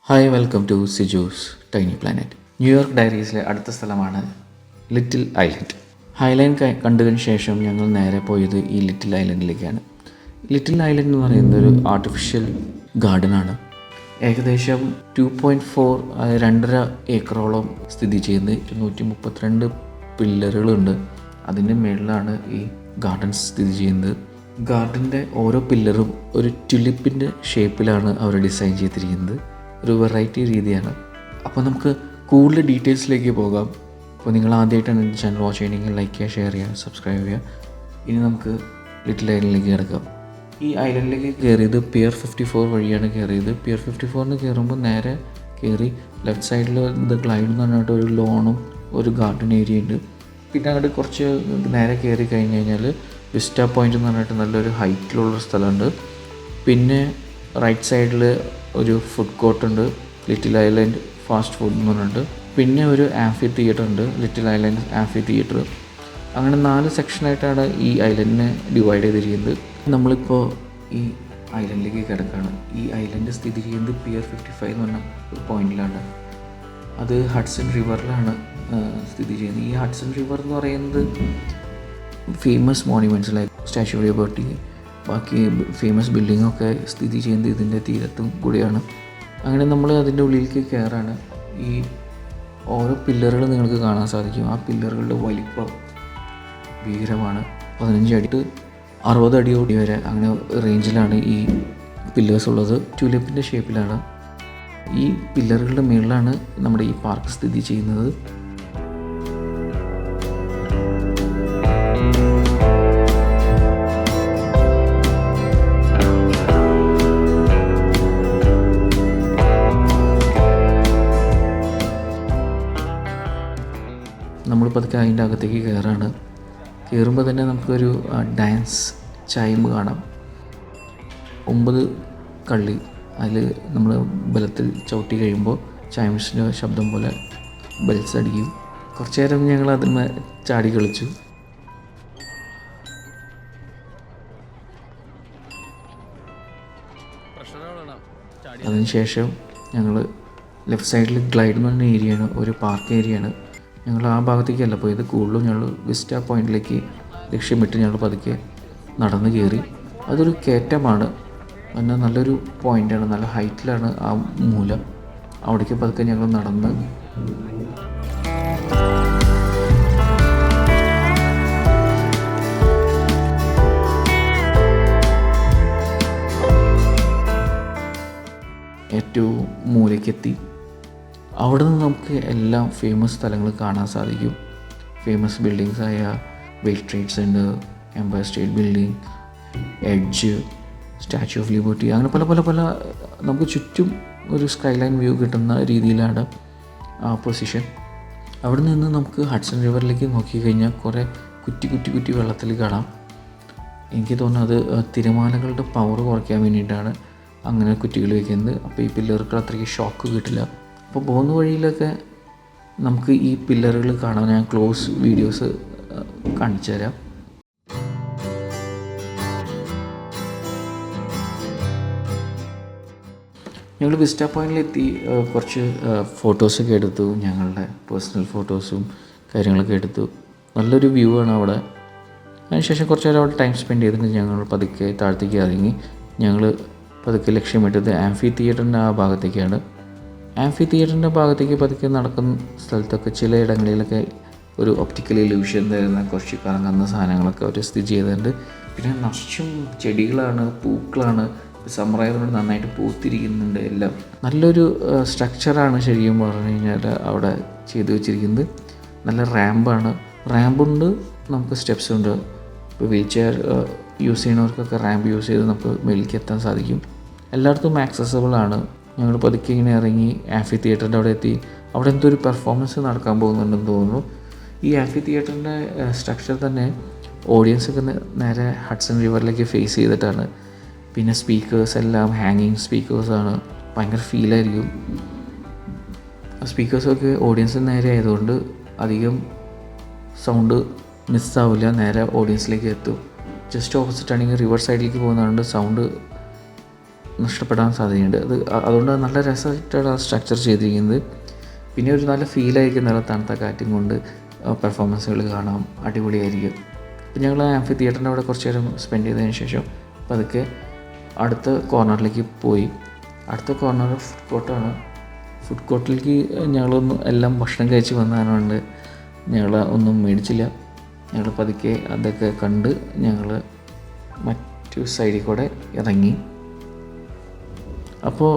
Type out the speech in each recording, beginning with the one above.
Hi welcome to Siju's tiny planet. New York ഡയറീസിലെ അടുത്ത സ്ഥലമാണ് ലിറ്റിൽ ഐലൻഡ്. ഹൈലൈൻ കണ്ടതിന് ശേഷം ഞങ്ങൾ നേരെ പോയത് ഈ ലിറ്റിൽ ഐലൻഡിലേക്കാണ്. ലിറ്റിൽ ഐലൻഡ് എന്ന് പറയുന്നത് ഒരു ആർട്ടിഫിഷ്യൽ ഗാർഡനാണ്. ഏകദേശം 2.4 2.5 ഏക്കറോളം സ്ഥിതി ചെയ്യുന്നത്. 232 പില്ലറുകളുണ്ട്. അതിൻ്റെ മുകളിലാണ് ഈ ഗാർഡൻ സ്ഥിതി ചെയ്യുന്നത്. ഗാർഡൻ്റെ ഓരോ പില്ലറും ഒരു ട്യുലിപ്പിൻ്റെ ഷേപ്പിലാണ് അവർ ഡിസൈൻ ചെയ്തിരിക്കുന്നത്. ഒരു വെറൈറ്റി രീതിയാണ്. അപ്പോൾ നമുക്ക് കൂടുതൽ ഡീറ്റെയിൽസിലേക്ക് പോകാം. അപ്പോൾ നിങ്ങൾ ആദ്യമായിട്ടാണ് എൻ്റെ ചാനൽ വാച്ച് ചെയ്യണമെങ്കിൽ ലൈക്ക് ചെയ്യുക, ഷെയർ ചെയ്യുക, സബ്സ്ക്രൈബ് ചെയ്യുക. ഇനി നമുക്ക് ലിറ്റിൽ ഐലൻഡിലേക്ക് കിടക്കാം. ഈ ഐലൻഡിലേക്ക് കയറിയത് പിയർ 54 വഴിയാണ് കയറിയത്. പിയർ 54 കയറുമ്പോൾ നേരെ കയറി ലെഫ്റ്റ് സൈഡിൽ ഇത് ഗ്ലൈഡ് എന്ന് പറഞ്ഞിട്ട് ഒരു ലോണും ഒരു ഗാർഡൻ ഏരിയ ഉണ്ട്. പിന്നെ അങ്ങോട്ട് കുറച്ച് നേരെ കയറി കഴിഞ്ഞ് കഴിഞ്ഞാൽ വിസ്റ്റ പോയിൻ്റ് എന്ന് പറഞ്ഞിട്ട് നല്ലൊരു ഹൈറ്റിലുള്ള സ്ഥലമുണ്ട്. പിന്നെ റൈറ്റ് സൈഡിൽ ഒരു ഫുഡ് കോർട്ടുണ്ട്, ലിറ്റിൽ ഐലൻഡ് ഫാസ്റ്റ് ഫുഡ് എന്ന് പറഞ്ഞിട്ട്. പിന്നെ ഒരു ആംഫി തിയേറ്റർ ഉണ്ട്, ലിറ്റിൽ ഐലൻഡ് ആംഫി തിയേറ്റർ. അങ്ങനെ 4 സെക്ഷനായിട്ടാണ് ഈ ഐലൻഡിനെ ഡിവൈഡ് ചെയ്തിരിക്കുന്നത്. നമ്മളിപ്പോൾ ഈ ഐലൻഡിലേക്ക് കിടക്കുകയാണ്. ഈ ഐലൻഡ് സ്ഥിതി ചെയ്യുന്നത് പിയർ 55 എന്ന് പറഞ്ഞ ഒരു പോയിന്റിലാണ്. അത് ഹഡ്സൺ റിവറിലാണ് സ്ഥിതി ചെയ്യുന്നത്. ഈ ഹഡ്സൺ റിവർ എന്ന് പറയുന്നത് famous monuments like statue of liberty, ബാക്കി ഫേമസ് ബിൽഡിങ്ങൊക്കെ സ്ഥിതി ചെയ്യുന്നത് ഇതിൻ്റെ തീരത്തും കൂടിയാണ്. അങ്ങനെ നമ്മൾ അതിൻ്റെ ഉള്ളിലേക്ക് കയറാണ്. ഈ ഓരോ പില്ലറുകൾ നിങ്ങൾക്ക് കാണാൻ സാധിക്കും. ആ പില്ലറുകളുടെ വലിപ്പം ഭീകരമാണ്. 15 അടി 60 അടി വരെ അങ്ങനെ റേഞ്ചിലാണ് ഈ പില്ലേഴ്സ് ഉള്ളത്. ട്യൂലിപ്പിൻ്റെ ഷേപ്പിലാണ്. ഈ പില്ലറുകളുടെ മുകളിലാണ് നമ്മുടെ ഈ പാർക്ക് സ്ഥിതി ചെയ്യുന്നത്. നമ്മൾ പതുക്കെ അതിൻ്റെ അകത്തേക്ക് കയറാണ്. കയറുമ്പോൾ തന്നെ നമുക്കൊരു ഡാൻസ് ചൈം കാണാം. 9 കള്ളി അതിൽ നമ്മൾ ബലത്തിൽ ചവിട്ടി കഴിയുമ്പോൾ ചൈംസിൻ്റെ ശബ്ദം പോലെ ബെൽസ് അടിക്കും. കുറച്ച് നേരം ഞങ്ങൾ അതിന്മേൽ ചാടി കളിച്ചു. അതിനുശേഷം ഞങ്ങൾ ലെഫ്റ്റ് സൈഡിൽ ഗ്ലൈഡ് എന്ന് പറഞ്ഞ ഏരിയയാണ്, ഒരു പാർക്ക് ഏരിയയാണ്. ഞങ്ങൾ ആ ഭാഗത്തേക്കല്ല പോയത്. കൂടുതലും ഞങ്ങൾ വിസ്റ്റ പോയിന്റിലേക്ക് ലക്ഷ്യമിട്ട് ഞങ്ങൾ പതുക്കെ നടന്ന് കയറി. അതൊരു കയറ്റമാണ്, എന്നാൽ നല്ലൊരു പോയിൻ്റാണ്, നല്ല ഹൈറ്റിലാണ് ആ മൂല. അവിടേക്ക് പതുക്കെ ഞങ്ങൾ നടന്ന് ഏറ്റവും മൂലയ്ക്കെത്തി. അവിടെ നിന്ന് നമുക്ക് എല്ലാം ഫേമസ് സ്ഥലങ്ങൾ കാണാൻ സാധിക്കും. ഫേമസ് ബിൽഡിങ്സായ world trade centre, empire state building, edge, statue of liberty, അങ്ങനെ പല പല പല നമുക്ക് ചുറ്റും ഒരു സ്കൈലൈൻ വ്യൂ കിട്ടുന്ന രീതിയിലാണ് ആ പൊസിഷൻ. അവിടെ നിന്ന് നമുക്ക് ഹഡ്സൺ റിവറിലേക്ക് നോക്കിക്കഴിഞ്ഞാൽ കുറേ കുറ്റി കുറ്റി കുറ്റി വെള്ളത്തിൽ കാണാം. എനിക്ക് തോന്നുന്നത് തിരമാലകളുടെ പവർ കുറയ്ക്കാൻ വേണ്ടിയിട്ടാണ് അങ്ങനെ കുറ്റികൾ വയ്ക്കുന്നത്. അപ്പോൾ ഈ പില്ലർക്ക് അത്രയ്ക്ക് ഷോക്ക് കിട്ടില്ല. അപ്പോൾ പോകുന്ന വഴിയിലൊക്കെ നമുക്ക് ഈ പില്ലറുകൾ കാണാൻ ഞാൻ ക്ലോസ് വീഡിയോസ് കാണിച്ചു തരാം. ഞങ്ങൾ വിസ്റ്റ പോയിന്റിലെത്തി കുറച്ച് ഫോട്ടോസൊക്കെ എടുത്തു. ഞങ്ങളുടെ പേഴ്സണൽ ഫോട്ടോസും കാര്യങ്ങളൊക്കെ എടുത്തു. നല്ലൊരു വ്യൂ ആണ് അവിടെ. അതിനുശേഷം കുറച്ച് നേരം അവിടെ ടൈം സ്പെൻഡ് ചെയ്തിട്ട് ഞങ്ങൾ പതുക്കെ താഴത്തേക്ക് ഇറങ്ങി. ഞങ്ങൾ പതുക്കെ ലക്ഷ്യമിട്ടത് ആംഫി തിയേറ്ററിൻ്റെ ആ ഭാഗത്തേക്കാണ്. ആംഫി തിയേറ്ററിൻ്റെ ഭാഗത്തേക്ക് പതുക്കെ നടക്കുന്ന സ്ഥലത്തൊക്കെ ചിലയിടങ്ങളിലൊക്കെ ഒരു ഒപ്റ്റിക്കൽ ഇല്യൂഷൻ തരുന്ന കുറച്ച് കറങ്ങുന്ന സാധനങ്ങളൊക്കെ അവർ സ്ഥിതി ചെയ്തിട്ടുണ്ട്. പിന്നെ നിറച്ചും ചെടികളാണ്, പൂക്കളാണ്. സമ്മറായതുകൊണ്ട് നന്നായിട്ട് പൂത്തിരിക്കുന്നുണ്ട്. എല്ലാം നല്ലൊരു സ്ട്രക്ചറാണ് ശരിക്കും പറഞ്ഞു കഴിഞ്ഞാൽ അവിടെ ചെയ്തു വെച്ചിരിക്കുന്നത്. നല്ല റാമ്പുണ്ട്, നമുക്ക് സ്റ്റെപ്സ് ഉണ്ട്. ഇപ്പോൾ വീൽ ചെയർ യൂസ് ചെയ്യുന്നവർക്കൊക്കെ റാമ്പ് യൂസ് ചെയ്ത് നമുക്ക് മേലേക്ക് എത്താൻ സാധിക്കും. എല്ലായിടത്തും ആക്സസബിൾ ആണ്. ഞങ്ങൾ പതുക്കെ ഇങ്ങനെ ഇറങ്ങി ആംഫി തിയേറ്ററിൻ്റെ അവിടെ എത്തി. അവിടെ എന്തൊരു പെർഫോമൻസ് നടക്കാൻ പോകുന്നുണ്ടെന്ന് തോന്നുന്നു. ഈ ആംഫി തിയേറ്ററിൻ്റെ സ്ട്രക്ചർ തന്നെ ഓഡിയൻസൊക്കെ നേരെ ഹഡ്സൺ റിവറിലേക്ക് ഫേസ് ചെയ്തിട്ടാണ്. പിന്നെ സ്പീക്കേഴ്സ് എല്ലാം ഹാങ്ങിങ് സ്പീക്കേഴ്സാണ്. ഭയങ്കര ഫീലായിരിക്കും. സ്പീക്കേഴ്സൊക്കെ ഓഡിയൻസിന് നേരെ ആയതുകൊണ്ട് അധികം സൗണ്ട് മിസ്സാവില്ല, നേരെ ഓഡിയൻസിലേക്ക് എത്തും. ജസ്റ്റ് ഓപ്പോസിറ്റ് ആണെങ്കിൽ റിവർ സൈഡിലേക്ക് പോകുന്നതുകൊണ്ട് സൗണ്ട് നഷ്ടപ്പെടാൻ സാധ്യതയുണ്ട്. അതുകൊണ്ട് നല്ല രസമായിട്ടാണ് ആ സ്ട്രക്ചർ ചെയ്തിരിക്കുന്നത്. പിന്നെ ഒരു നല്ല ഫീലായിരിക്കും, നല്ല തണുത്ത കാറ്റും കൊണ്ട് പെർഫോമൻസുകൾ കാണാം, അടിപൊളിയായിരിക്കും. അപ്പോൾ ഞങ്ങൾ ആംഫി തിയേറ്ററിൻ്റെ അവിടെ കുറച്ച് നേരം സ്പെൻഡ് ചെയ്തതിന് ശേഷം പതുക്കെ അടുത്ത കോർണറിലേക്ക് പോയി. അടുത്ത കോർണർ ഫുഡ് കോർട്ടാണ്. ഫുഡ് കോർട്ടിലേക്ക് ഞങ്ങളൊന്നും എല്ലാം ഭക്ഷണം കഴിച്ച് വന്നതുകൊണ്ട് ഞങ്ങൾ ഒന്നും മേടിച്ചില്ല. ഞങ്ങൾ പതുക്കെ അതൊക്കെ കണ്ട് ഞങ്ങൾ മറ്റു സൈഡിൽ കൂടെ ഇറങ്ങി. അപ്പോൾ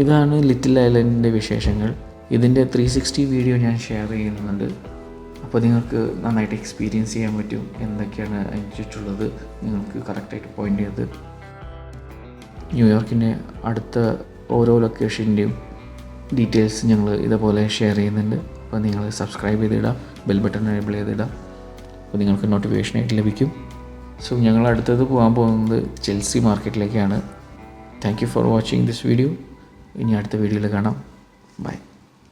ഇതാണ് ലിറ്റിൽ ഐലൻഡിൻ്റെ വിശേഷങ്ങൾ. ഇതിൻ്റെ 360 വീഡിയോ ഞാൻ ഷെയർ ചെയ്യുന്നുണ്ട്. അപ്പോൾ നിങ്ങൾക്ക് നന്നായിട്ട് എക്സ്പീരിയൻസ് ചെയ്യാൻ പറ്റും എന്തൊക്കെയാണ് അതിന് ചുറ്റുള്ളത്, നിങ്ങൾക്ക് കറക്റ്റായിട്ട് പോയിൻ്റ് ചെയ്ത്. ന്യൂയോർക്കിൻ്റെ അടുത്ത ഓരോ ലൊക്കേഷൻ്റെയും ഡീറ്റെയിൽസ് ഞങ്ങൾ ഇതുപോലെ ഷെയർ ചെയ്യുന്നുണ്ട്. അപ്പോൾ നിങ്ങൾ സബ്സ്ക്രൈബ് ചെയ്തിടാം, ബെൽ ബട്ടൺ എനേബിൾ ചെയ്തിടാം, അപ്പോൾ നിങ്ങൾക്ക് നോട്ടിഫിക്കേഷനായിട്ട് ലഭിക്കും. സോ ഞങ്ങൾ അടുത്തത് പോകാൻ പോകുന്നത് ചെൽസി മാർക്കറ്റിലേക്കാണ്. Thank you for watching this video. ഇനി അടുത്ത വീഡിയോയിൽ കാണാം. ബൈ.